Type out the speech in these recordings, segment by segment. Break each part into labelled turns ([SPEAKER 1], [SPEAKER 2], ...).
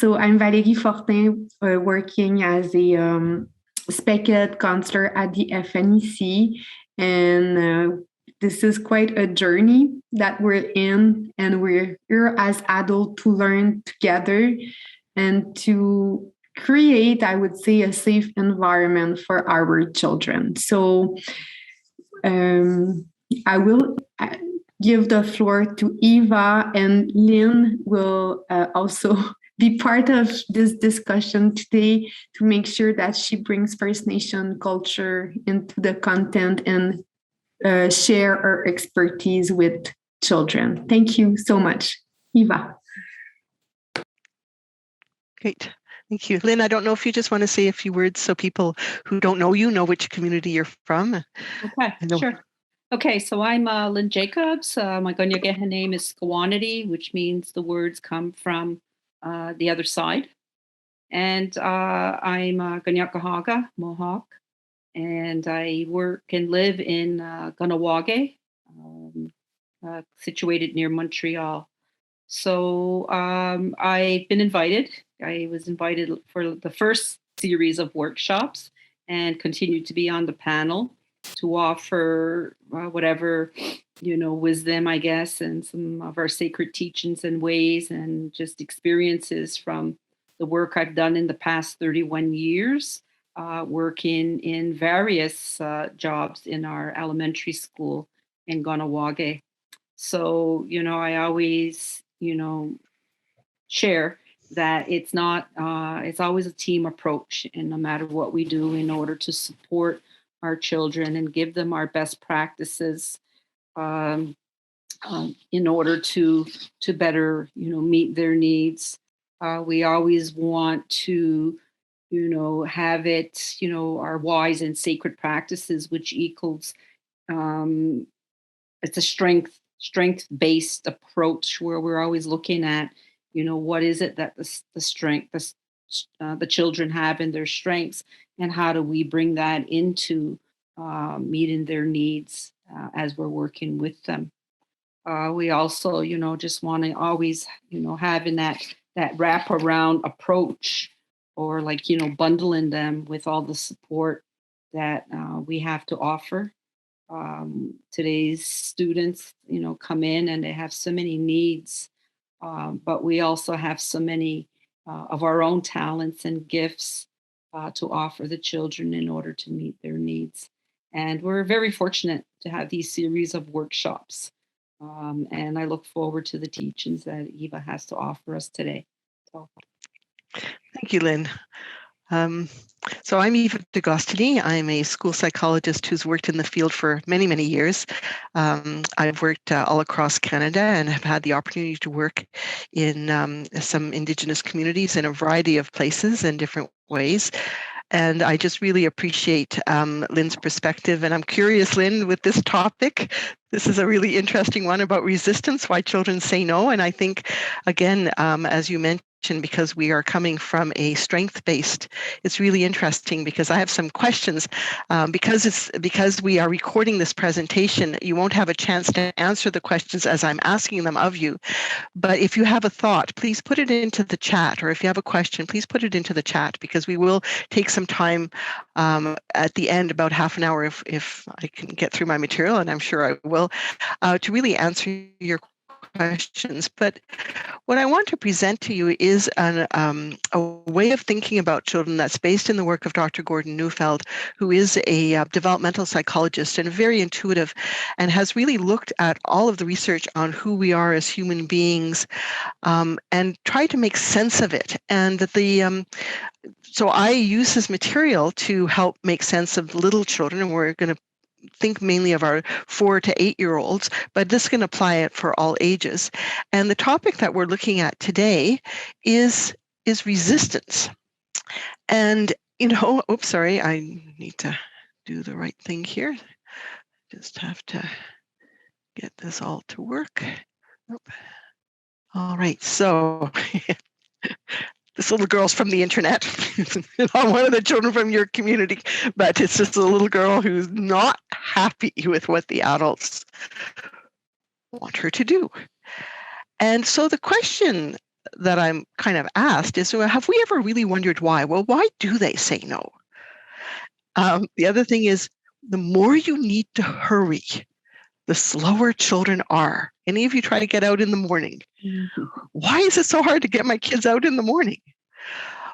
[SPEAKER 1] So I'm Valérie Fortin, working as a spec ed counselor at the FNEC, and this is quite a journey that we're in, and we're here as adults to learn together and to create, I would say, a safe environment for our children. So I will give the floor to Eva, and Lynn will also be part of this discussion today to make sure that she brings First Nation culture into the content and share her expertise with children. Thank you so much. Eva.
[SPEAKER 2] Great. Thank you. Lynn, I don't know if you just want to say a few words so people who don't know you know which community you're from.
[SPEAKER 3] Okay, sure. Okay, so I'm Lynn Jacobs. My Gunyageha name is Squanity, which means the words come from the other side. And I'm Gunyakahaga, Mohawk, and I work and live in Kahnawake, situated near Montreal. So I've been invited. I was invited for the first series of workshops and continued to be on the panel to offer whatever, wisdom, I guess, and some of our sacred teachings and ways and just experiences from the work I've done in the past 31 years, working in various jobs in our elementary school in Kahnawake. So, I always, share that it's not, it's always a team approach, and no matter what we do in order to support our children and give them our best practices in order to better, meet their needs. We always want to, have it, our wise and sacred practices, which equals, it's a strength-based approach where we're always looking at, what is it that the children have in their strengths, and how do we bring that into meeting their needs as we're working with them. We also, just want to always, having that wraparound approach, or like, bundling them with all the support that we have to offer. Today's students, come in and they have so many needs, but we also have so many of our own talents and gifts to offer the children in order to meet their needs. And we're very fortunate to have these series of workshops. And I look forward to the teachings that Eva has to offer us today. So.
[SPEAKER 2] Thank you, Lynn. So I'm Eva D'Agostini. I'm a school psychologist who's worked in the field for many, many years. I've worked all across Canada and have had the opportunity to work in some Indigenous communities in a variety of places and different ways. And I just really appreciate Lynn's perspective. And I'm curious, Lynn, with this topic, this is a really interesting one about resistance, why children say no. And I think, again, as you mentioned, because we are coming from a strength-based, it's really interesting because I have some questions. Because we are recording this presentation, you won't have a chance to answer the questions as I'm asking them of you. But if you have a thought, please put it into the chat, or if you have a question, please put it into the chat, because we will take some time at the end, about half an hour, if I can get through my material, and I'm sure I will, to really answer your questions. But what I want to present to you is a way of thinking about children that's based in the work of Dr. Gordon Neufeld, who is a developmental psychologist and very intuitive, and has really looked at all of the research on who we are as human beings and tried to make sense of it. And that so I use this material to help make sense of little children, and we're going to think mainly of our 4 to 8-year-olds, but this can apply it for all ages. And the topic that we're looking at today is resistance. And, oops, sorry, I need to do the right thing here. Just have to get this all to work. Nope. All right, so this little girl's from the internet, not one of the children from your community, but it's just a little girl who's not happy with what the adults want her to do. And so the question that I'm kind of asked is, well, have we ever really wondered why? Well, why do they say no? The other thing is, the more you need to hurry, the slower children are. Any of you try to get out in the morning? Why is it so hard to get my kids out in the morning?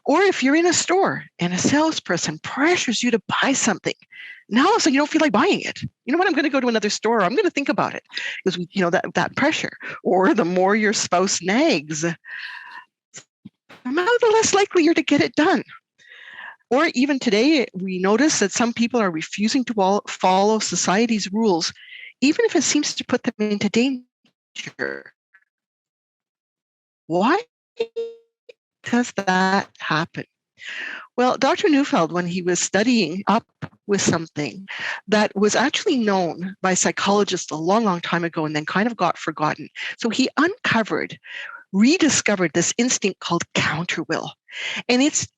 [SPEAKER 2] Or if you're in a store and a salesperson pressures you to buy something, now so you don't feel like buying it. You know what? I'm going to go to another store. I'm going to think about it because that pressure. Or the more your spouse nags, the less likely you're to get it done. Or even today, we notice that some people are refusing to follow society's rules, even if it seems to put them into danger. Why does that happen? Well, Dr. Neufeld, when he was studying up with something that was actually known by psychologists a long, long time ago and then kind of got forgotten. So he rediscovered this instinct called counterwill. And it's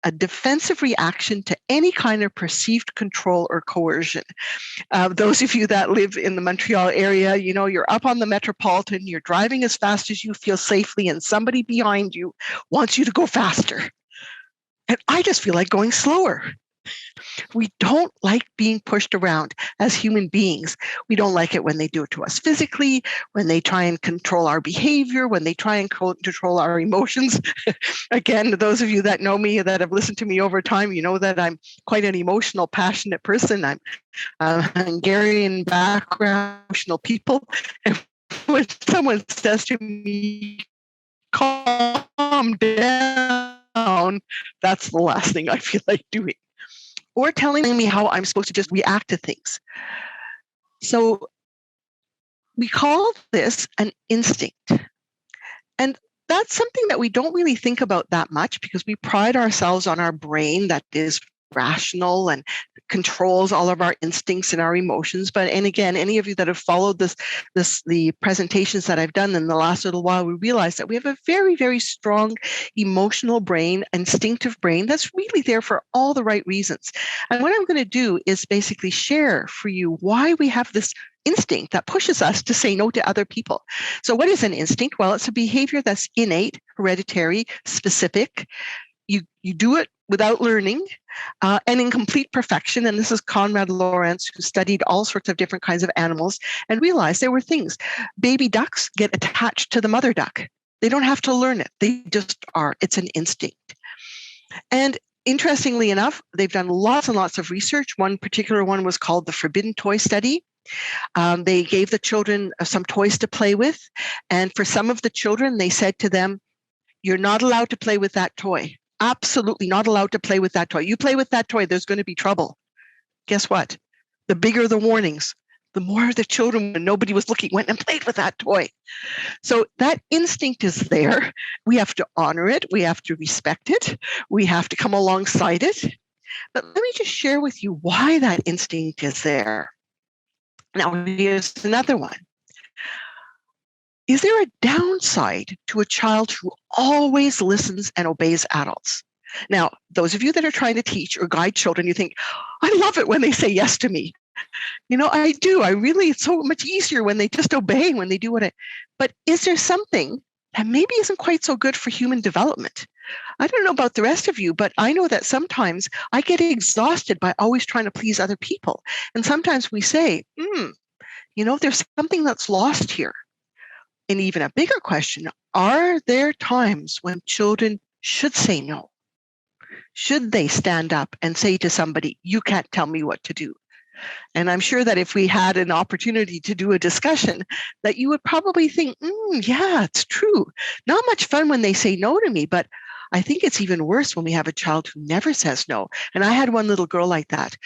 [SPEAKER 2] a defensive reaction to any kind of perceived control or coercion. Those of you that live in the Montreal area, you're up on the Metropolitan, you're driving as fast as you feel safely, and somebody behind you wants you to go faster. And I just feel like going slower. We don't like being pushed around as human beings. We don't like it when they do it to us physically, when they try and control our behavior, when they try and control our emotions. Again, those of you that know me, that have listened to me over time, you know that I'm quite an emotional, passionate person. I'm Hungarian background, emotional people. And when someone says to me, calm down, that's the last thing I feel like doing. Or telling me how I'm supposed to just react to things. So we call this an instinct. And that's something that we don't really think about that much because we pride ourselves on our brain that is rational and controls all of our instincts and our emotions. And again, any of you that have followed the presentations that I've done in the last little while, we realize that we have a very, very strong emotional brain, instinctive brain that's really there for all the right reasons. And what I'm going to do is basically share for you why we have this instinct that pushes us to say no to other people. So what is an instinct? Well, it's a behavior that's innate, hereditary, specific. You do it without learning and in complete perfection. And this is Konrad Lorenz, who studied all sorts of different kinds of animals and realized there were things. Baby ducks get attached to the mother duck. They don't have to learn it. They just are. It's an instinct. And interestingly enough, they've done lots and lots of research. One particular one was called the Forbidden Toy Study. They gave the children some toys to play with. And for some of the children, they said to them, you're not allowed to play with that toy. Absolutely not allowed to play with that toy. You play with that toy, there's going to be trouble. Guess what? The bigger the warnings, the more the children, when nobody was looking, went and played with that toy. So that instinct is there. We have to honor it. We have to respect it. We have to come alongside it. But let me just share with you why that instinct is there. Now, here's another one. Is there a downside to a child who always listens and obeys adults? Now, those of you that are trying to teach or guide children, you think, I love it when they say yes to me. I do. It's so much easier when they just obey, when they do but is there something that maybe isn't quite so good for human development? I don't know about the rest of you, but I know that sometimes I get exhausted by always trying to please other people. And sometimes we say, there's something that's lost here. And even a bigger question, are there times when children should say no? Should they stand up and say to somebody, you can't tell me what to do? And I'm sure that if we had an opportunity to do a discussion, that you would probably think, yeah, it's true. Not much fun when they say no to me, but I think it's even worse when we have a child who never says no. And I had one little girl like that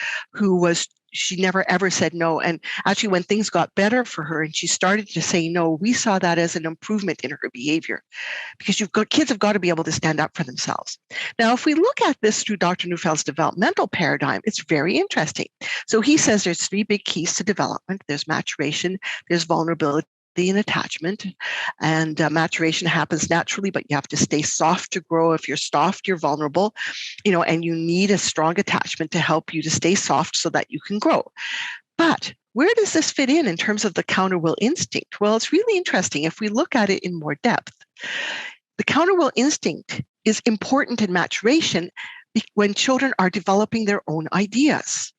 [SPEAKER 2] she never ever said no. And actually, when things got better for her and she started to say no, we saw that as an improvement in her behavior, because kids have got to be able to stand up for themselves. Now, if we look at this through Dr. Neufeld's developmental paradigm, it's very interesting. So he says there's three big keys to development. There's maturation, there's vulnerability, and attachment. And maturation happens naturally, but you have to stay soft to grow. If you're soft, you're vulnerable, and you need a strong attachment to help you to stay soft so that you can grow. But where does this fit in terms of the counterwill instinct? Well, it's really interesting if we look at it in more depth. The counterwill instinct is important in maturation when children are developing their own ideas.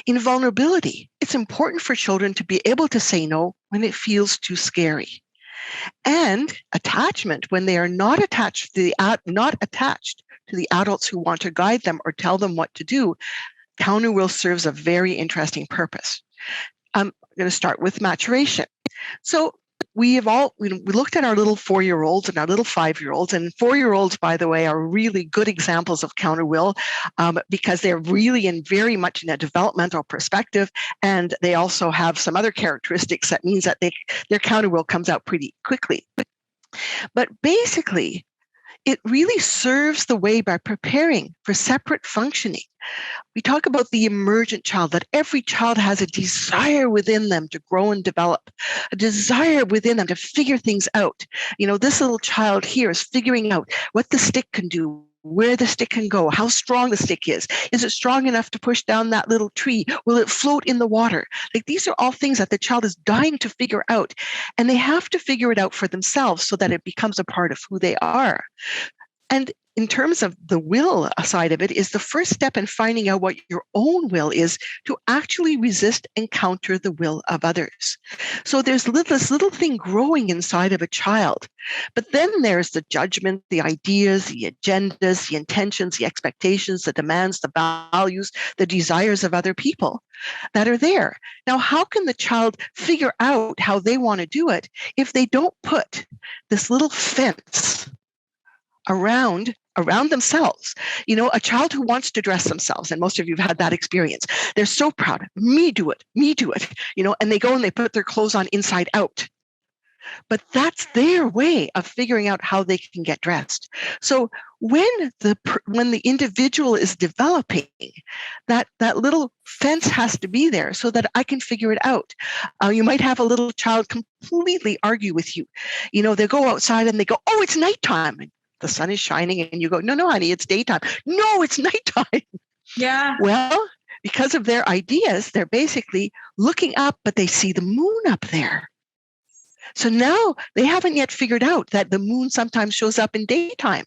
[SPEAKER 2] In vulnerability, it's important for children to be able to say no when it feels too scary. And attachment, when they are not attached to the adults who want to guide them or tell them what to do, counterwill serves a very interesting purpose. I'm going to start with maturation. So we looked at our little 4-year-olds and our little 5-year-olds, and 4-year-olds, by the way, are really good examples of counterwill because they're really very much in a developmental perspective, and they also have some other characteristics that means that their counterwill comes out pretty quickly. But basically, it really serves the way by preparing for separate functioning. We talk about the emergent child, that every child has a desire within them to grow and develop, a desire within them to figure things out. This little child here is figuring out what the stick can do, where the stick can go, how strong the stick is. Is it strong enough to push down that little tree? Will it float in the water? These are all things that the child is dying to figure out, and they have to figure it out for themselves so that it becomes a part of who they are. And in terms of the will side of it, is the first step in finding out what your own will is to actually resist and counter the will of others. So there's this little thing growing inside of a child. But then there's the judgment, the ideas, the agendas, the intentions, the expectations, the demands, the values, the desires of other people that are there. Now, how can the child figure out how they want to do it if they don't put this little fence around themselves? A child who wants to dress themselves, and most of you have had that experience. They're so proud. Me do it, and they go and they put their clothes on inside out. But that's their way of figuring out how they can get dressed. So when the individual is developing, that little fence has to be there so that I can figure it out. You might have a little child completely argue with you. They go outside and they go, "Oh, it's nighttime." The sun is shining, and you go, no, honey, it's daytime. No, it's nighttime.
[SPEAKER 4] Yeah.
[SPEAKER 2] Well, because of their ideas, they're basically looking up, but they see the moon up there. So now they haven't yet figured out that the moon sometimes shows up in daytime,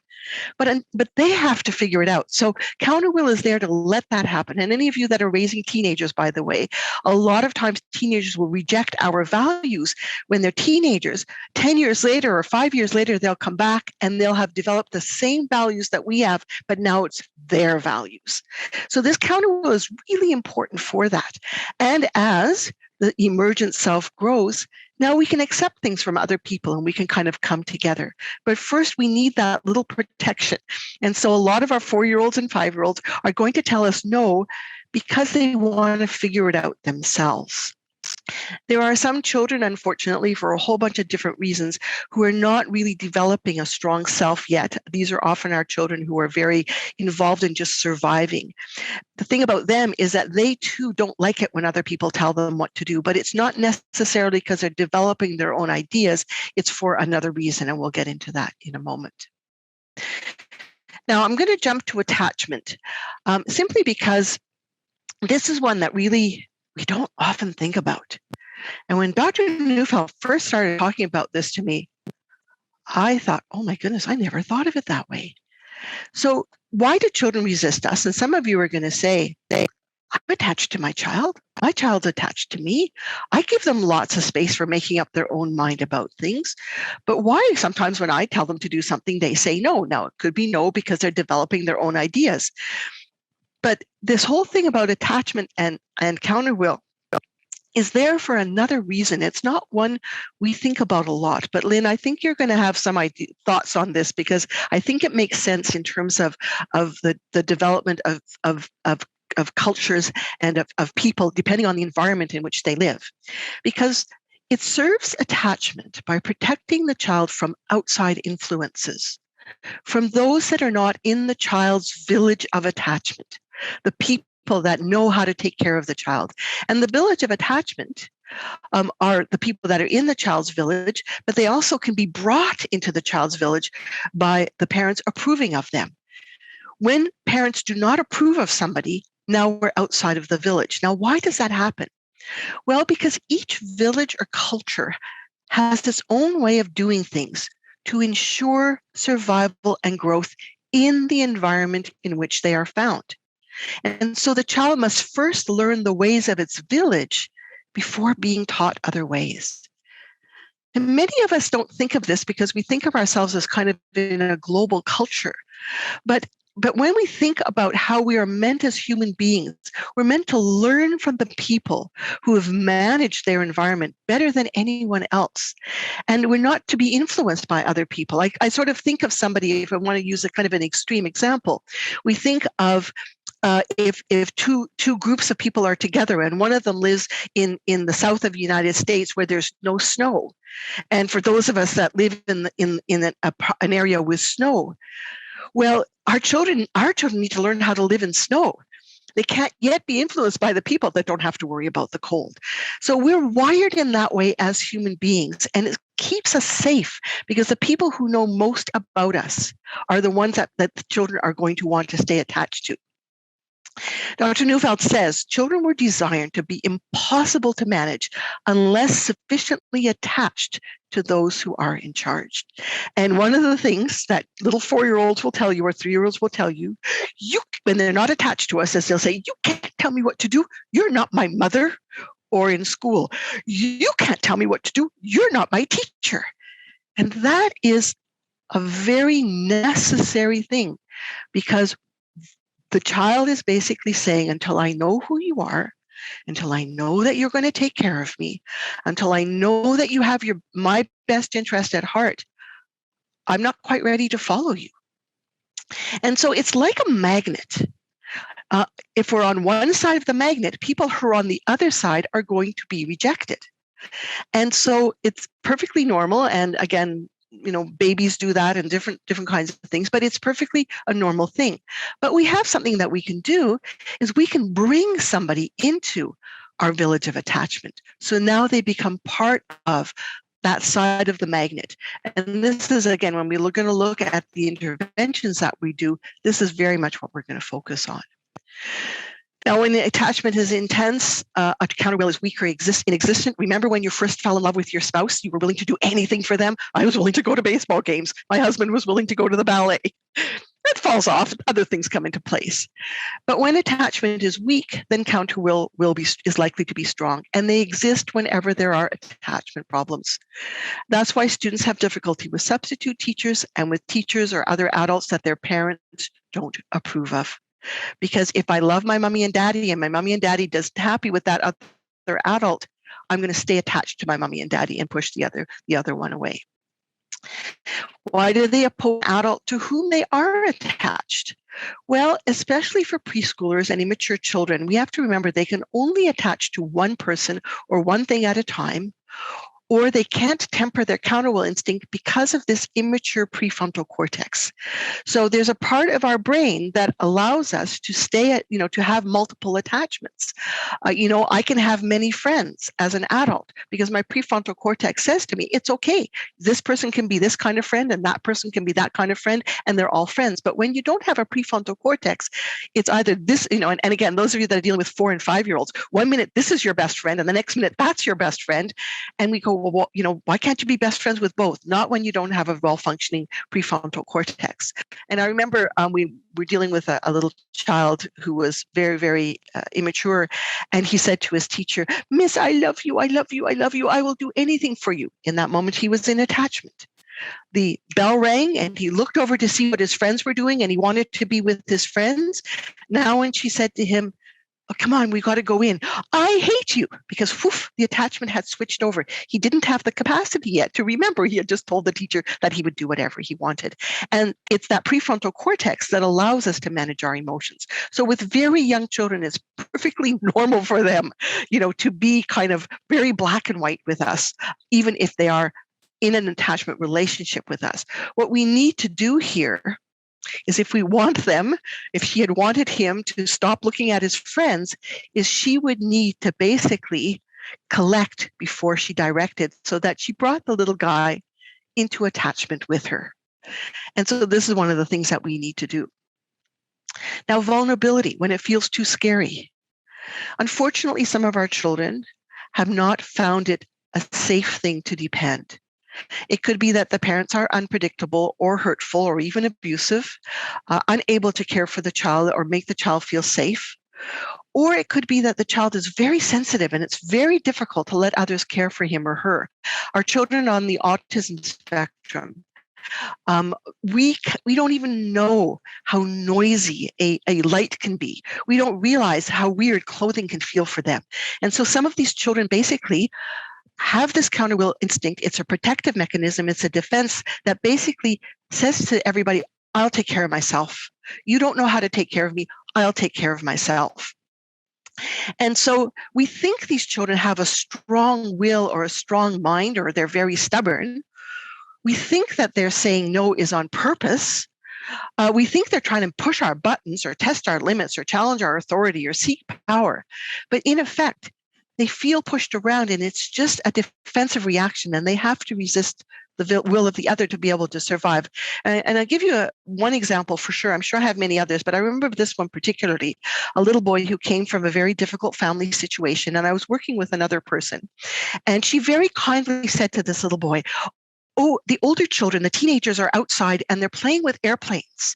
[SPEAKER 2] but they have to figure it out. So counterwill is there to let that happen. And any of you that are raising teenagers, by the way, a lot of times teenagers will reject our values when they're teenagers. 10 years later or 5 years later, they'll come back and they'll have developed the same values that we have, but now it's their values. So this counterwill is really important for that. And as the emergent self grows, now we can accept things from other people and we can kind of come together. But first, we need that little protection. And so a lot of our 4-year-olds and 5-year-olds are going to tell us no because they want to figure it out themselves. There are some children, unfortunately, for a whole bunch of different reasons, who are not really developing a strong self yet. These are often our children who are very involved in just surviving. The thing about them is that they too don't like it when other people tell them what to do, but it's not necessarily because they're developing their own ideas. It's for another reason, and we'll get into that in a moment. Now, I'm going to jump to attachment, simply because this is one that really we don't often think about. And when Dr. Neufeld first started talking about this to me, I thought, oh my goodness, I never thought of it that way. So why do children resist us? And some of you are going to say, I'm attached to my child. My child's attached to me. I give them lots of space for making up their own mind about things. But why sometimes when I tell them to do something, they say no? Now, it could be no because they're developing their own ideas. But this whole thing about attachment and counterwill is there for another reason. It's not one we think about a lot. But Lynn, I think you're going to have some thoughts on this because I think it makes sense in terms of the development of cultures and of people, depending on the environment in which they live. Because it serves attachment by protecting the child from outside influences, from those that are not in the child's village of attachment, the people that know how to take care of the child. And the village of attachment are the people that are in the child's village, but they also can be brought into the child's village by the parents approving of them. When parents do not approve of somebody, now we're outside of the village. Now, why does that happen? Well, because each village or culture has its own way of doing things to ensure survival and growth in the environment in which they are found. And so the child must first learn the ways of its village before being taught other ways. And many of us don't think of this because we think of ourselves as kind of in a global culture. But when we think about how we are meant as human beings, we're meant to learn from the people who have managed their environment better than anyone else. And we're not to be influenced by other people. I sort of think of somebody, if I want to use a kind of an extreme example, we think of if two groups of people are together and one of them lives in the south of the United States where there's no snow, and for those of us that live in an area with snow, well, our children need to learn how to live in snow. They can't yet be influenced by the people that don't have to worry about the cold. So we're wired in that way as human beings, and it keeps us safe because the people who know most about us are the ones that the children are going to want to stay attached to. Dr. Neufeld says children were designed to be impossible to manage unless sufficiently attached to those who are in charge. And one of the things that little 4-year-olds will tell you or 3-year-olds will tell you, when they're not attached to us, is they'll say, "You can't tell me what to do. You're not my mother." Or in school, "You can't tell me what to do. You're not my teacher." And that is a very necessary thing, because the child is basically saying, until I know who you are, until I know that you're going to take care of me, until I know that you have my best interest at heart, I'm not quite ready to follow you. And so it's like a magnet. If we're on one side of the magnet, people who are on the other side are going to be rejected. And so it's perfectly normal. And again, babies do that and different kinds of things, but it's perfectly a normal thing. But we have something that we can do, is we can bring somebody into our village of attachment. So now they become part of that side of the magnet. And this is, again, when we're going to look at the interventions that we do, this is very much what we're going to focus on. Now, when the attachment is intense, a counterwill is weak or inexistent. Remember when you first fell in love with your spouse, you were willing to do anything for them? I was willing to go to baseball games. My husband was willing to go to the ballet. That falls off. Other things come into place. But when attachment is weak, then counterwill is likely to be strong. And they exist whenever there are attachment problems. That's why students have difficulty with substitute teachers and with teachers or other adults that their parents don't approve of. Because if I love my mommy and daddy and my mommy and daddy isn't happy with that other adult, I'm going to stay attached to my mommy and daddy and push the other one away. Why do they oppose an adult to whom they are attached? Well, especially for preschoolers and immature children, we have to remember they can only attach to one person or one thing at a time, or they can't temper their counterwill instinct because of this immature prefrontal cortex. So there's a part of our brain that allows us to stay at, to have multiple attachments. I can have many friends as an adult because my prefrontal cortex says to me, it's okay. This person can be this kind of friend and that person can be that kind of friend, and they're all friends. But when you don't have a prefrontal cortex, it's either this, and again, those of you that are dealing with 4 and 5-year-olds, one minute this is your best friend and the next minute that's your best friend. And we go, well, why can't you be best friends with both? Not when you don't have a well-functioning prefrontal cortex. And I remember we were dealing with a little child who was very, very immature. And he said to his teacher, "Miss, I love you. I love you. I love you. I will do anything for you." In that moment, he was in attachment. The bell rang and he looked over to see what his friends were doing and he wanted to be with his friends. Now, when she said to him, "Oh, come on, we got to go in. I hate you," because the attachment had switched over. He didn't have the capacity yet to remember. He had just told the teacher that he would do whatever he wanted. And it's that prefrontal cortex that allows us to manage our emotions. So with very young children, it's perfectly normal for them, to be kind of very black and white with us, even if they are in an attachment relationship with us. What we need to do here is, if we want them, if she had wanted him to stop looking at his friends, is she would need to basically collect before she directed, so that she brought the little guy into attachment with her. And so this is one of the things that we need to do. Now, vulnerability, when it feels too scary. Unfortunately, some of our children have not found it a safe thing to depend. It could be that the parents are unpredictable or hurtful or even abusive, unable to care for the child or make the child feel safe. Or it could be that the child is very sensitive and it's very difficult to let others care for him or her. Our children on the autism spectrum, we don't even know how noisy a light can be. We don't realize how weird clothing can feel for them. And so some of these children basically have this counterwill instinct. It's a protective mechanism. It's a defense that basically says to everybody, I'll take care of myself. You don't know how to take care of me. I'll take care of myself. And so we think these children have a strong will or a strong mind, or they're very stubborn. We think that they're saying no is on purpose. We think they're trying to push our buttons or test our limits or challenge our authority or seek power. But in effect, they feel pushed around and it's just a defensive reaction, and they have to resist the will of the other to be able to survive. And I'll give you one example for sure. I'm sure I have many others, but I remember this one particularly, a little boy who came from a very difficult family situation. And I was working with another person, and she very kindly said to this little boy, oh, the older children, the teenagers are outside and they're playing with airplanes.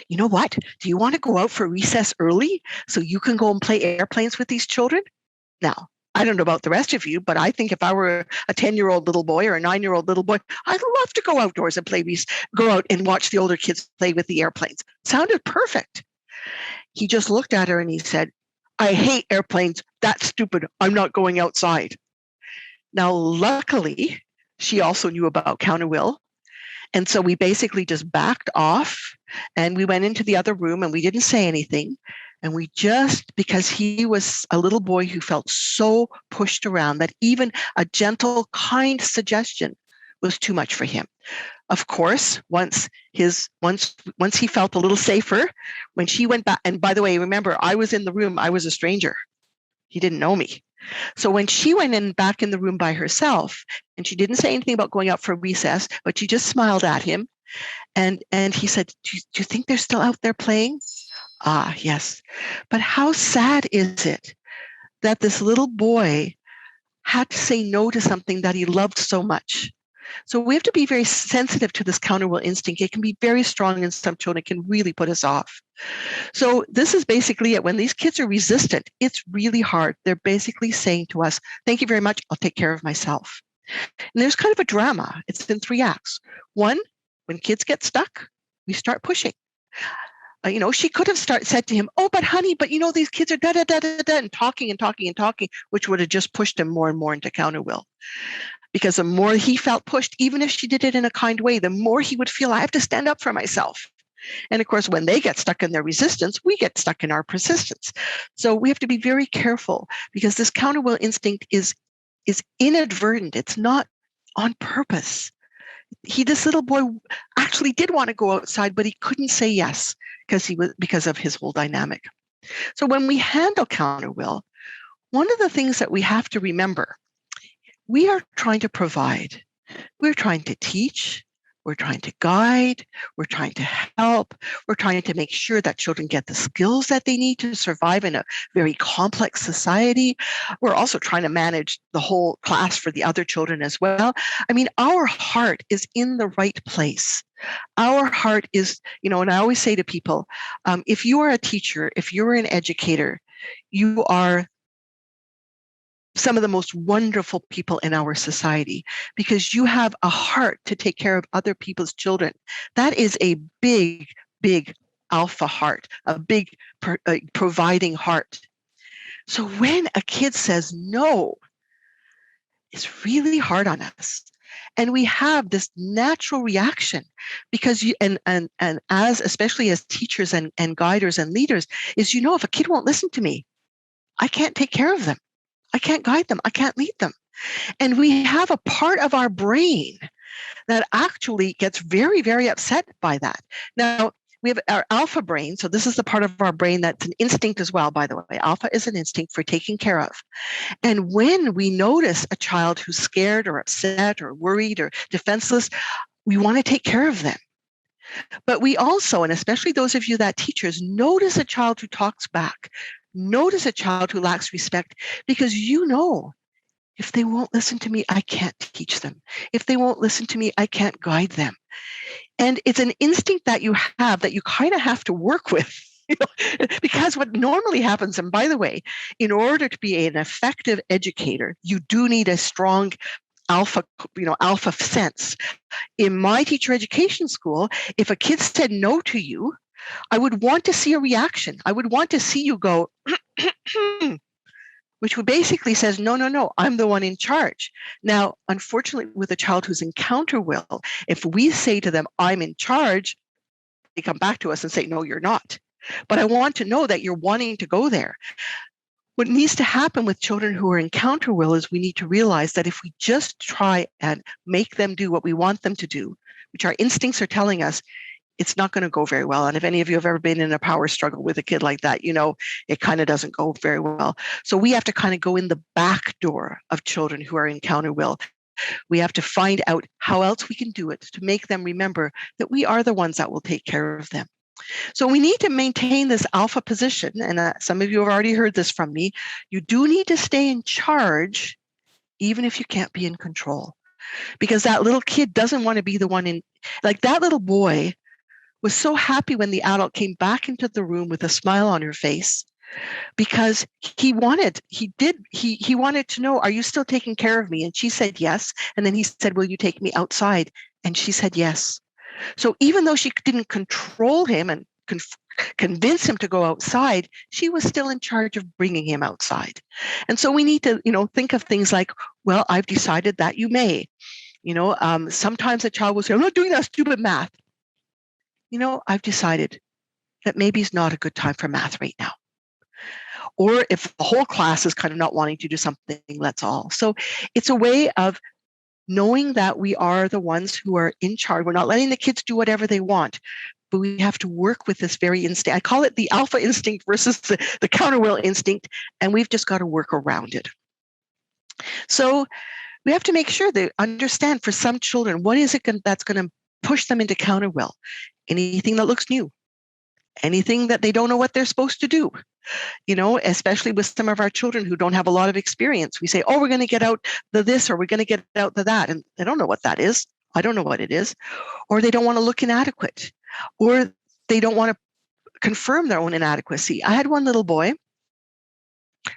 [SPEAKER 2] You know what? Do you want to go out for recess early so you can go and play airplanes with these children? Now, I don't know about the rest of you, but I think if I were a 10-year-old little boy or a 9-year-old little boy, I'd love to go outdoors and go out and watch the older kids play with the airplanes. Sounded perfect. He just looked at her and he said, I hate airplanes. That's stupid. I'm not going outside. Now, luckily, she also knew about counterwill. And so we basically just backed off and we went into the other room and we didn't say anything. And we just, because he was a little boy who felt so pushed around that even a gentle, kind suggestion was too much for him. Of course, once he felt a little safer, when she went back, and by the way, remember, I was in the room, I was a stranger. He didn't know me. So when she went back in the room by herself, and she didn't say anything about going out for recess, but she just smiled at him. And he said, do you think they're still out there playing? Ah, yes. But how sad is it that this little boy had to say no to something that he loved so much? So we have to be very sensitive to this counterwill instinct. It can be very strong in some children. It can really put us off. So this is basically it. When these kids are resistant, it's really hard. They're basically saying to us, thank you very much. I'll take care of myself. And there's kind of a drama. It's in 3 acts. 1, when kids get stuck, we start pushing. She could have said to him, oh, but honey, but these kids are da-da-da-da-da, and talking, which would have just pushed him more and more into counterwill. Because the more he felt pushed, even if she did it in a kind way, the more he would feel, I have to stand up for myself. And of course, when they get stuck in their resistance, we get stuck in our persistence. So we have to be very careful, because this counterwill instinct is inadvertent. It's not on purpose. This little boy actually did want to go outside, but he couldn't say yes because of his whole dynamic. So when we handle counterwill, one of the things that we have to remember, we are trying to provide, we're trying to teach, we're trying to guide, we're trying to help, we're trying to make sure that children get the skills that they need to survive in a very complex society. We're also trying to manage the whole class for the other children as well. I mean, our heart is in the right place. Our heart is, and I always say to people, if you are a teacher, if you're an educator, you are some of the most wonderful people in our society, because you have a heart to take care of other people's children. That is a big, big alpha heart, a big providing heart. So when a kid says no, it's really hard on us. And we have this natural reaction because especially as teachers and guiders and leaders, is, if a kid won't listen to me, I can't take care of them. I can't guide them. I can't lead them. And we have a part of our brain that actually gets very, very upset by that. Now, we have our alpha brain. So this is the part of our brain that's an instinct as well, by the way. Alpha is an instinct for taking care of. And when we notice a child who's scared or upset or worried or defenseless, we want to take care of them. But we also, and especially those of you that teachers, notice a child who talks back. Notice a child who lacks respect, because If they won't listen to me, I can't teach them. If they won't listen to me, I can't guide them. And it's an instinct that you have that you kind of have to work with. Because what normally happens, and by the way, in order to be an effective educator, you do need a strong alpha sense. In my teacher education school, if a kid said no to you, I would want to see a reaction. I would want to see you go, which basically says, no, I'm the one in charge. Now, unfortunately, with a child who's in COUNTERWILL, if we say to them, I'm in charge, they come back to us and say, no, you're not. But I want to know that you're wanting to go there. What needs to happen with children who are in COUNTERWILL is we need to realize that if we just try and make them do what we want them to do, which our instincts are telling us, it's not going to go very well. And if any of you have ever been in a power struggle with a kid like that, it kind of doesn't go very well. So we have to kind of go in the back door of children who are in COUNTERWILL. We have to find out how else we can do it to make them remember that we are the ones that will take care of them. So we need to maintain this alpha position. And some of you have already heard this from me. You do need to stay in charge, even if you can't be in control. Because that little kid doesn't want to be the one like that little boy was so happy when the adult came back into the room with a smile on her face, because he wanted to know, are you still taking care of me? And she said yes. And then he said, will you take me outside? And she said yes. So even though she didn't control him and convince him to go outside, she was still in charge of bringing him outside. And so we need to, think of things like, well, I've decided that you may. Sometimes a child will say, I'm not doing that stupid math. I've decided that maybe it's not a good time for math right now. Or if the whole class is kind of not wanting to do something, let's all. So it's a way of knowing that we are the ones who are in charge. We're not letting the kids do whatever they want, but we have to work with this very instinct. I call it the alpha instinct versus the COUNTERWILL instinct, and we've just got to work around it. So we have to make sure they understand, for some children, what is it that's going to push them into COUNTERWILL? Anything that looks new, anything that they don't know what they're supposed to do. Especially with some of our children who don't have a lot of experience. We say, oh, we're going to get out the this, or we're going to get out the that. And they don't know what that is. I don't know what it is. Or they don't want to look inadequate, or they don't want to confirm their own inadequacy. I had one little boy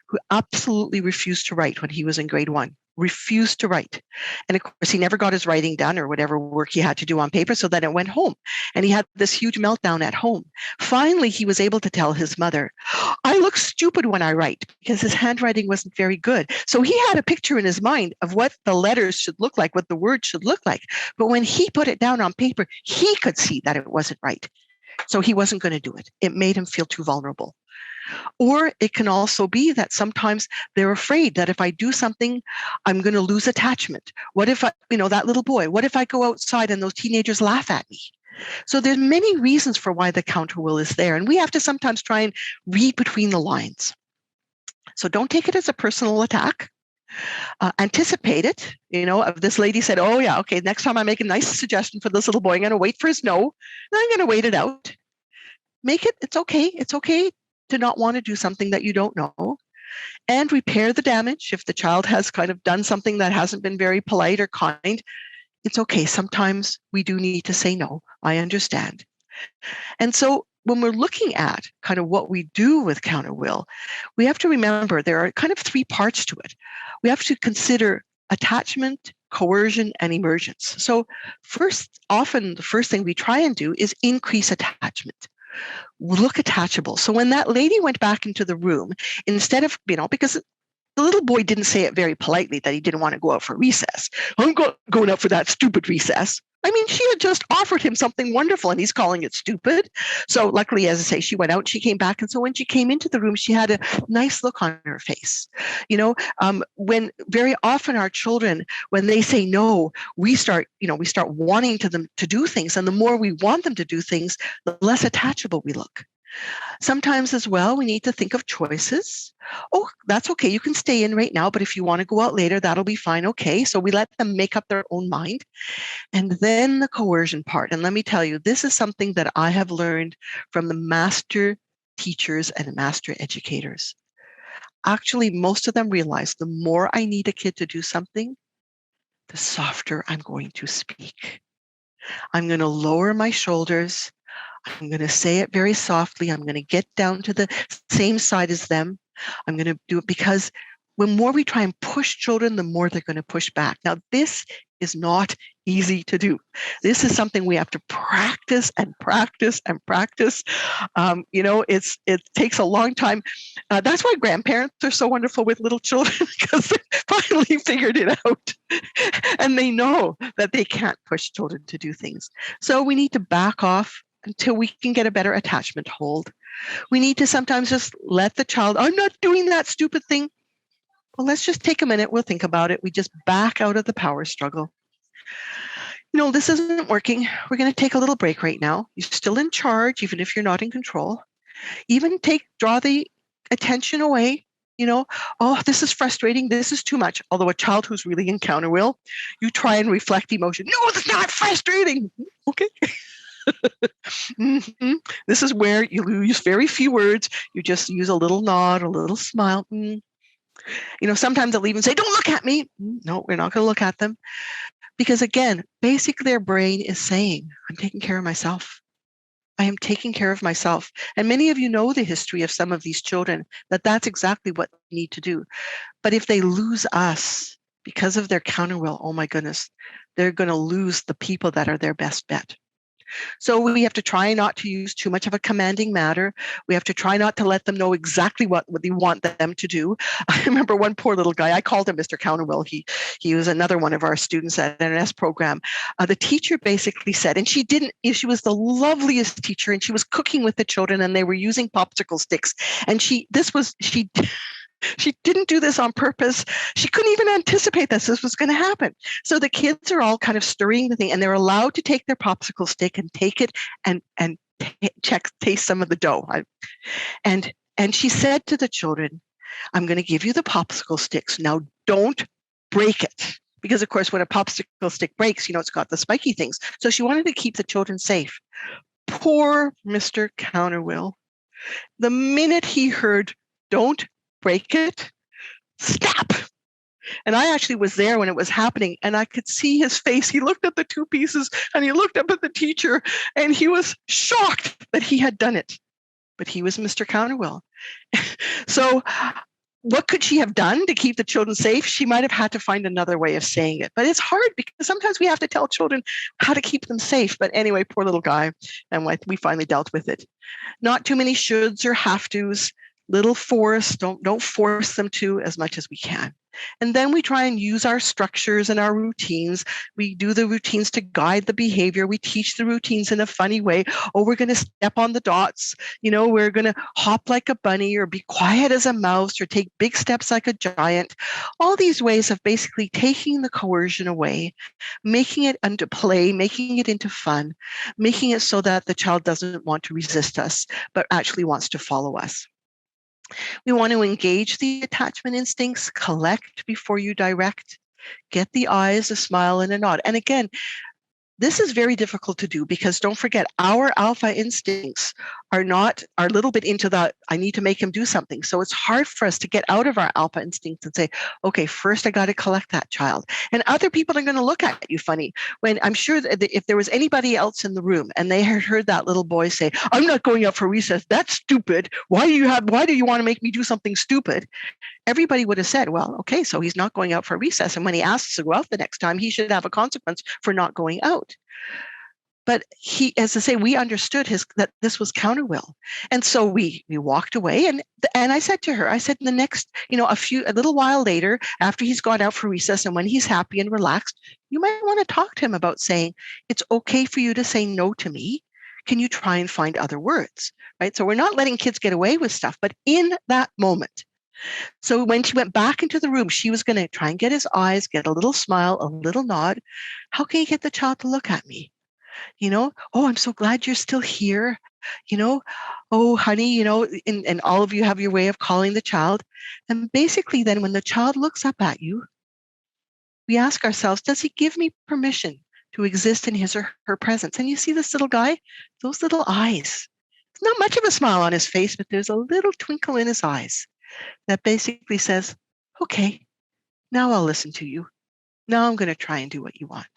[SPEAKER 2] who absolutely refused to write when he was in grade 1. Refused to write. And of course, he never got his writing done or whatever work he had to do on paper. So then it went home, and he had this huge meltdown at home. Finally, he was able to tell his mother, I look stupid when I write, because his handwriting wasn't very good. So he had a picture in his mind of what the letters should look like, what the words should look like. But when he put it down on paper, he could see that it wasn't right. So he wasn't going to do it. It made him feel too vulnerable. Or it can also be that sometimes they're afraid that if I do something, I'm going to lose attachment. What if that little boy, what if I go outside and those teenagers laugh at me? So there's many reasons for why the COUNTERWILL is there. And we have to sometimes try and read between the lines. So don't take it as a personal attack. Anticipate it. If this lady said, oh yeah, okay, next time I make a nice suggestion for this little boy, I'm going to wait for his no. Then I'm going to wait it out. It's okay. It's okay to not want to do something that you don't know, and repair the damage. If the child has kind of done something that hasn't been very polite or kind, it's okay. Sometimes we do need to say no. I understand. And so when we're looking at kind of what we do with COUNTERWILL, we have to remember there are kind of 3 parts to it. We have to consider attachment, coercion, and emergence. So often the first thing we try and do is increase attachment. Look attachable. So when that lady went back into the room, instead of, because the little boy didn't say it very politely that he didn't want to go out for recess. I'm going out for that stupid recess. I mean, she had just offered him something wonderful and he's calling it stupid. So luckily, as I say, she went out, she came back. And so when she came into the room, she had a nice look on her face. When very often our children, when they say no, we start wanting them to do things. And the more we want them to do things, the less attachable we look. Sometimes as well, we need to think of choices. Oh, that's okay. You can stay in right now, but if you want to go out later, that'll be fine. Okay. So we let them make up their own mind. And then the coercion part. And let me tell you, this is something that I have learned from the master teachers and master educators. actually, most of them realize the more I need a kid to do something, the softer I'm going to speak. I'm going to lower my shoulders. I'm going to say it very softly. I'm going to get down to the same side as them. I'm going to do it because the more we try and push children, the more they're going to push back. Now, this is not easy to do. This is something we have to practice and practice and practice. It takes a long time. That's why grandparents are so wonderful with little children, because they finally figured it out. And they know that they can't push children to do things. So we need to back off until we can get a better attachment hold. We need to sometimes just let the child, I'm not doing that stupid thing. Well, let's just take a minute. We'll think about it. We just back out of the power struggle. This isn't working. We're going to take a little break right now. You're still in charge, even if you're not in control. Even draw the attention away. Oh, this is frustrating. This is too much. Although a child who's really in counterwill, you try and reflect emotion. No, it's not frustrating. Okay. Mm-hmm. This is where you use very few words. You just use a little nod, a little smile. Sometimes they'll even say, don't look at me. No, we're not going to look at them. Because again, basically their brain is saying, I'm taking care of myself. I am taking care of myself. And many of you know the history of some of these children, that's exactly what they need to do. But if they lose us because of their counterwill, oh my goodness, they're going to lose the people that are their best bet. So we have to try not to use too much of a commanding manner. We have to try not to let them know exactly what we want them to do. I remember one poor little guy, I called him Mr. Counterwill. He was another one of our students at an NS program. The teacher basically said, and she was the loveliest teacher, and she was cooking with the children, and they were using popsicle sticks. And she didn't do this on purpose. She couldn't even anticipate this was going to happen. So the kids are all kind of stirring the thing, and they're allowed to take their popsicle stick and take it and taste some of the dough. And she said to the children, I'm going to give you the popsicle sticks. Now don't break it. Because of course, when a popsicle stick breaks, it's got the spiky things. So she wanted to keep the children safe. Poor Mr. Counterwill. The minute he heard, don't break it, snap. And I actually was there when it was happening, and I could see his face. He looked at the two pieces and he looked up at the teacher, and he was shocked that he had done it. But he was Mr. Counterwill. So what could she have done to keep the children safe? She might have had to find another way of saying it. But it's hard because sometimes we have to tell children how to keep them safe. But anyway, poor little guy. And we finally dealt with it. Not too many shoulds or have tos. Little force, don't force them to as much as we can. And then we try and use our structures and our routines. We do the routines to guide the behavior. We teach the routines in a funny way. Oh, we're going to step on the dots. We're going to hop like a bunny, or be quiet as a mouse, or take big steps like a giant. All these ways of basically taking the coercion away, making it into play, making it into fun, making it so that the child doesn't want to resist us, but actually wants to follow us. We want to engage the attachment instincts, collect before you direct, get the eyes, a smile, and a nod. And again, this is very difficult to do because don't forget, our alpha instincts are a little bit into that, I need to make him do something. So it's hard for us to get out of our alpha instincts and say, okay, first I got to collect that child. And other people are going to look at you funny. When I'm sure that if there was anybody else in the room and they had heard that little boy say, I'm not going out for recess, that's stupid. Why do you want to make me do something stupid? Everybody would have said, well, okay, so he's not going out for recess. And when he asks to go out the next time, he should have a consequence for not going out. But he, as I say, we understood that this was counterwill. And so we walked away. And I said to her, the next, a little while later, after he's gone out for recess and when he's happy and relaxed, you might want to talk to him about saying, it's okay for you to say no to me. Can you try and find other words? Right? So we're not letting kids get away with stuff, but in that moment. So when she went back into the room, she was going to try and get his eyes, get a little smile, a little nod. How can you get the child to look at me? Oh, I'm so glad you're still here. Oh, honey, and all of you have your way of calling the child. And basically then when the child looks up at you, we ask ourselves, does he give me permission to exist in his or her presence? And you see this little guy, those little eyes. It's not much of a smile on his face, but there's a little twinkle in his eyes. that basically says, okay, now I'll listen to you. Now I'm going to try and do what you want.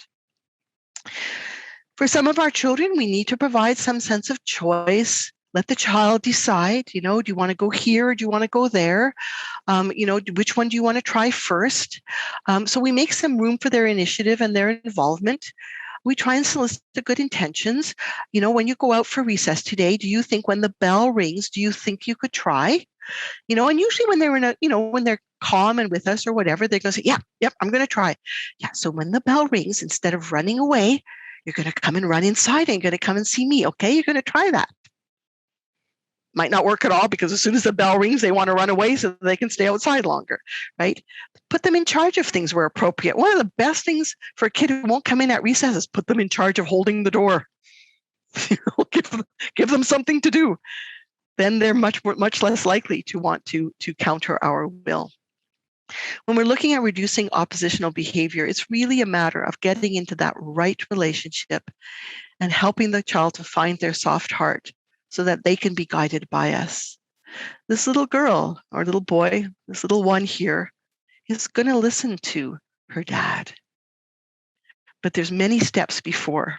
[SPEAKER 2] For some of our children, we need to provide some sense of choice. Let the child decide, do you want to go here or do you want to go there? Which one do you want to try first? So we make some room for their initiative and their involvement. We try and solicit good intentions. When you go out for recess today, do you think when the bell rings, do you think you could try? And usually when they're when they're calm and with us or whatever, they're going to say, yeah, I'm going to try. Yeah. So when the bell rings, instead of running away, you're going to come and run inside and you're going to come and see me. Okay. You're going to try that. Might not work at all because as soon as the bell rings, they want to run away so they can stay outside longer, right? Put them in charge of things where appropriate. One of the best things for a kid who won't come in at recess is put them in charge of holding the door. Give them something to do. Then they're much less likely to want to counter our will. When we're looking at reducing oppositional behavior, it's really a matter of getting into that right relationship and helping the child to find their soft heart so that they can be guided by us. This little girl or little boy, this little one here, is going to listen to her dad. But there's many steps before.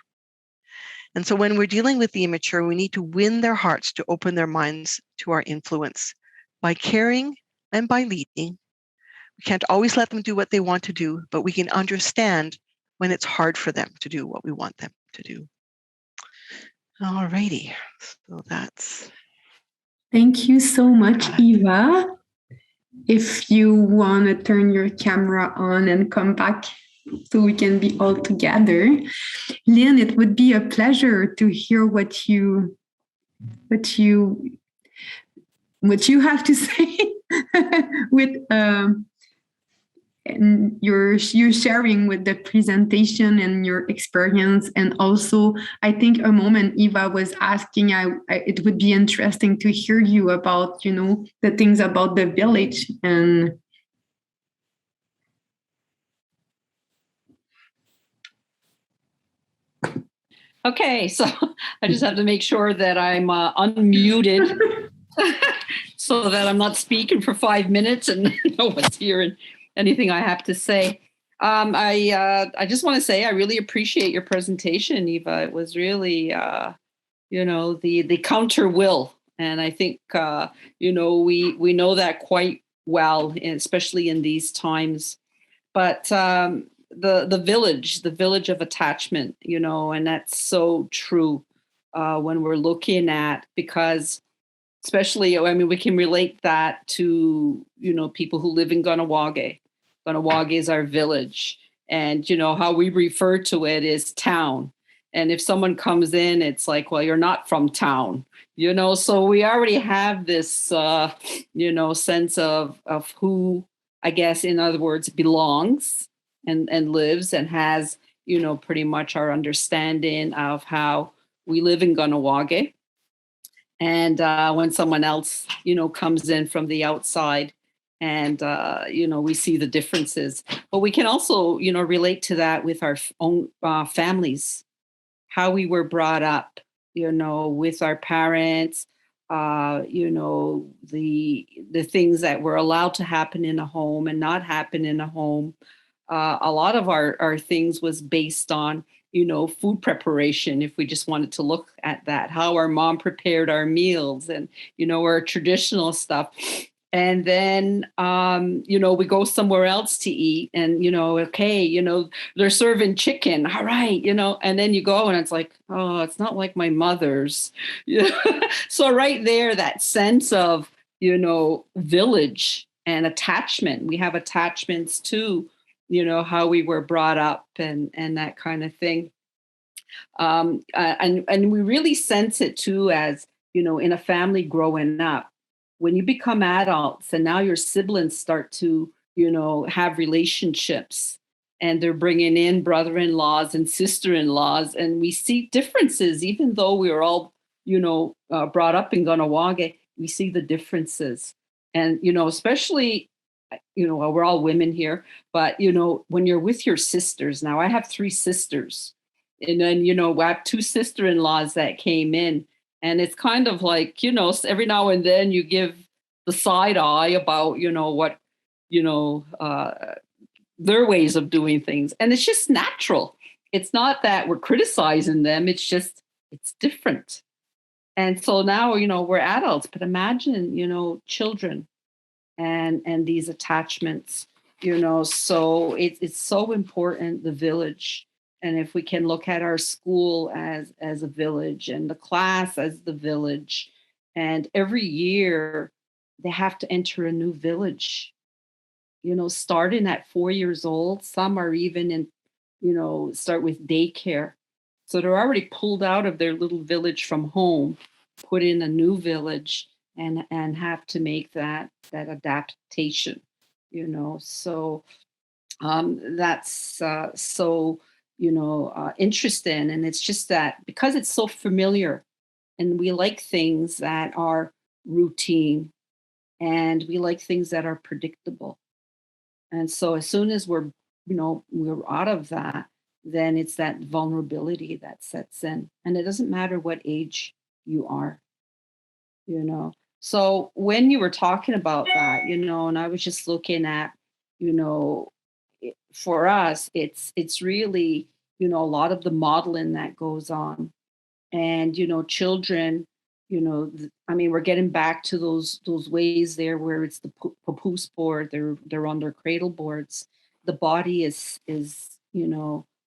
[SPEAKER 2] And so when we're dealing with the immature, we need to win their hearts to open their minds to our influence by caring and by leading. We can't always let them do what they want to do, but we can understand when it's hard for them to do what we want them to do. All righty. So that's.
[SPEAKER 1] Thank you so much, Eva. If you want to turn your camera on and come back so we can be all together. Lynn, it would be a pleasure to hear what you have to say with and you're sharing with the presentation and your experience. And also, I think a moment Eva was asking, it would be interesting to hear you about, the things about the village and.
[SPEAKER 3] Okay, so I just have to make sure that I'm unmuted so that I'm not speaking for 5 minutes and no one's hearing anything I have to say. I just want to say I really appreciate your presentation, Eva. It was really, the COUNTERWILL, and I think we know that quite well, and especially in these times. But the village of attachment, and that's so true when we're looking at, because especially, we can relate that to, people who live in Kahnawake. Kahnawake is our village. And, how we refer to it is town. And if someone comes in, it's like, well, you're not from town, so we already have this, sense of who, I guess, in other words, belongs and lives and has, pretty much our understanding of how we live in Kahnawake. And when someone else, comes in from the outside and, we see the differences. But we can also, relate to that with our own families, how we were brought up, with our parents, the things that were allowed to happen in a home and not happen in a home. A lot of our things was based on, food preparation, if we just wanted to look at that, how our mom prepared our meals and, our traditional stuff. And then, we go somewhere else to eat and, they're serving chicken. All right. And then you go and it's like, oh, it's not like my mother's. So right there, that sense of, village and attachment, we have attachments too, how we were brought up and that kind of thing. And we really sense it too, as, in a family growing up, when you become adults and now your siblings start to, have relationships and they're bringing in brother-in-laws and sister-in-laws, and we see differences, even though we were all, brought up in Kahnawake, we see the differences. And, especially, well, we're all women here, but, when you're with your sisters, now I have 3 sisters, and then, I have 2 sister-in-laws that came in, and it's kind of like, every now and then you give, the side eye about, what, their ways of doing things. And it's just natural. It's not that we're criticizing them. It's just, it's different. And so now, we're adults, but imagine, children and these attachments, so it's so important, the village. And if we can look at our school as a village and the class as the village, and every year they have to enter a new village, starting at 4 years old. Some are even in, start with daycare. So they're already pulled out of their little village from home, put in a new village, and have to make that adaptation, So that's so interesting, and it's just that because it's so familiar, and we like things that are routine, and we like things that are predictable. And so as soon as we're out of that, then it's that vulnerability that sets in, and it doesn't matter what age you are. So when you were talking about that, and I was just looking at, for us, it's really, a lot of the modeling that goes on. And, children, I mean, we're getting back to those ways there where it's the papoose board, they're on their cradle boards. The body is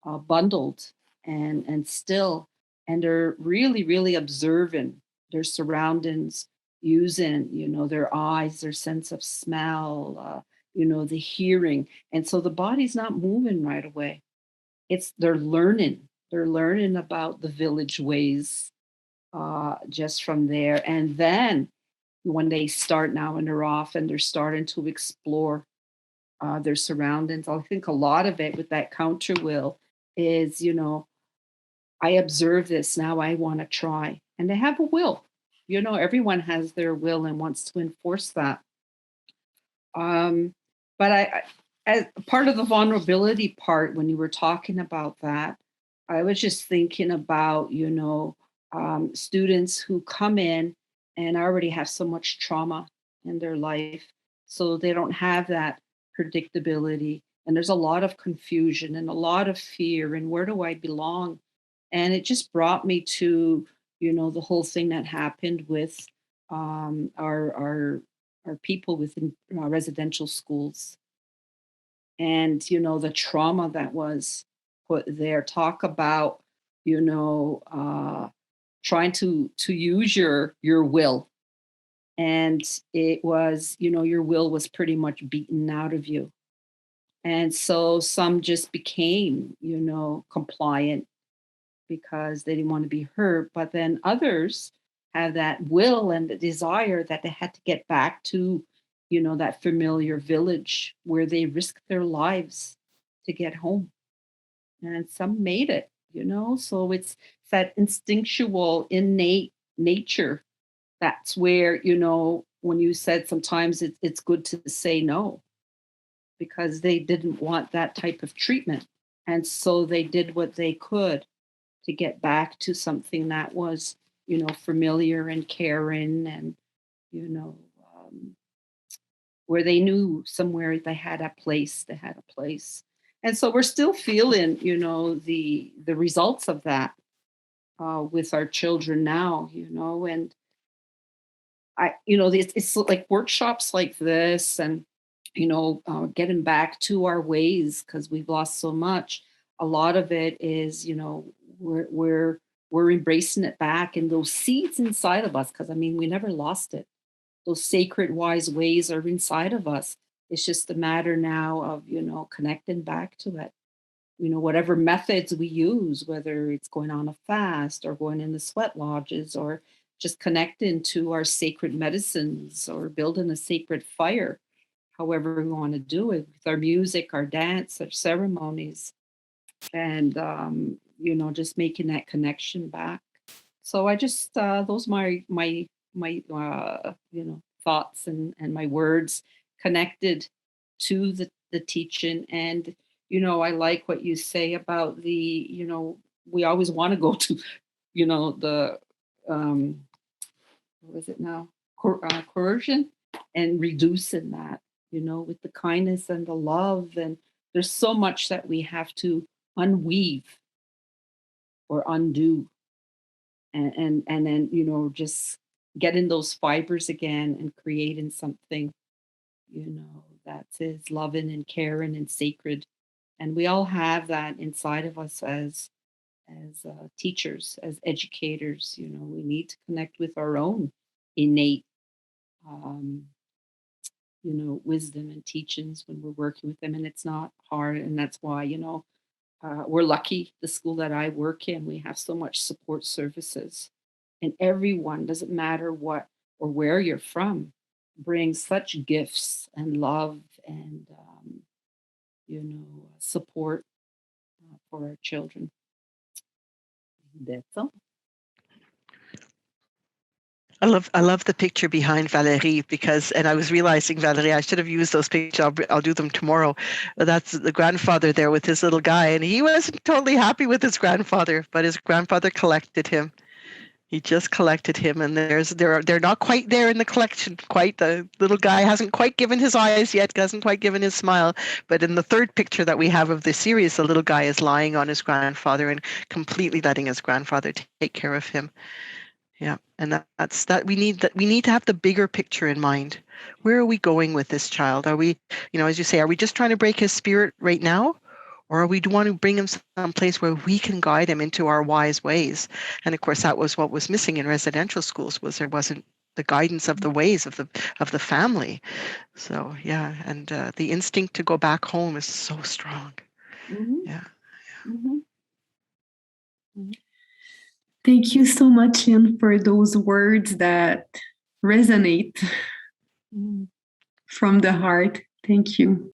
[SPEAKER 3] bundled and still, and they're really, really observing their surroundings, using, their eyes, their sense of smell, the hearing. And so the body's not moving right away. They're learning. They're learning about the village ways just from there. And then when they start now and they're off and they're starting to explore their surroundings, I think a lot of it with that COUNTERWILL is, I observe this, now I want to try. And they have a will. Everyone has their will and wants to enforce that. But I, as part of the vulnerability part, when you were talking about that, I was just thinking about, students who come in and already have so much trauma in their life. So they don't have that predictability. And there's a lot of confusion and a lot of fear. And where do I belong? And it just brought me to, the whole thing that happened with our people within residential schools, and the trauma that was put there. Talk about trying to use your will, and it was your will was pretty much beaten out of you, and so some just became compliant because they didn't want to be hurt, but then others have that will and the desire that they had to get back to that familiar village where they risked their lives to get home. And some made it, so it's that instinctual, innate nature. That's where, when you said sometimes it's good to say no, because they didn't want that type of treatment. And so they did what they could to get back to something that was, familiar and caring, and, where they knew somewhere they had a place, And so we're still feeling, the results of that with our children now, and it's like workshops like this, and, getting back to our ways because we've lost so much. A lot of it is, we're embracing it back, and those seeds inside of us, because I mean, we never lost it. Those sacred, wise ways are inside of us. It's just a matter now of, connecting back to it. Whatever methods we use, whether it's going on a fast or going in the sweat lodges or just connecting to our sacred medicines or building a sacred fire, however we want to do it, with our music, our dance, our ceremonies, and, just making that connection back. So I just, those my thoughts and my words connected to the teaching. And I like what you say about the we always want to go to the what was it now, coercion, and reducing that, with the kindness and the love. And there's so much that we have to unweave or undo, and then, just getting those fibers again and creating something, that is loving and caring and sacred. And we all have that inside of us as teachers, as educators. We need to connect with our own innate, um, wisdom and teachings when we're working with them. And it's not hard. And that's why, we're lucky, the school that I work in, we have so much support services. And everyone, doesn't matter what or where you're from, brings such gifts and love and, support for our children. That's all.
[SPEAKER 2] I love the picture behind Valérie because, and I was realizing, Valérie, I should have used those pictures. I'll do them tomorrow. But that's the grandfather there with his little guy, and he wasn't totally happy with his grandfather, but his grandfather collected him. He just collected him, and they're not quite there in the collection. Quite, the little guy hasn't quite given his eyes yet, hasn't quite given his smile. But in the third picture that we have of the series, the little guy is lying on his grandfather and completely letting his grandfather take care of him. Yeah, and that's that. We need to have the bigger picture in mind. Where are we going with this child? Are we, as you say, are we just trying to break his spirit right now? Or we want to bring him someplace where we can guide him into our wise ways? And of course, that was what was missing in residential schools, was there wasn't the guidance of the ways of the family. So yeah, and the instinct to go back home is so strong.
[SPEAKER 3] Mm-hmm.
[SPEAKER 2] Yeah.
[SPEAKER 3] Mm-hmm. Mm-hmm.
[SPEAKER 1] Thank you so much, Lynn, for those words that resonate from the heart. Thank you.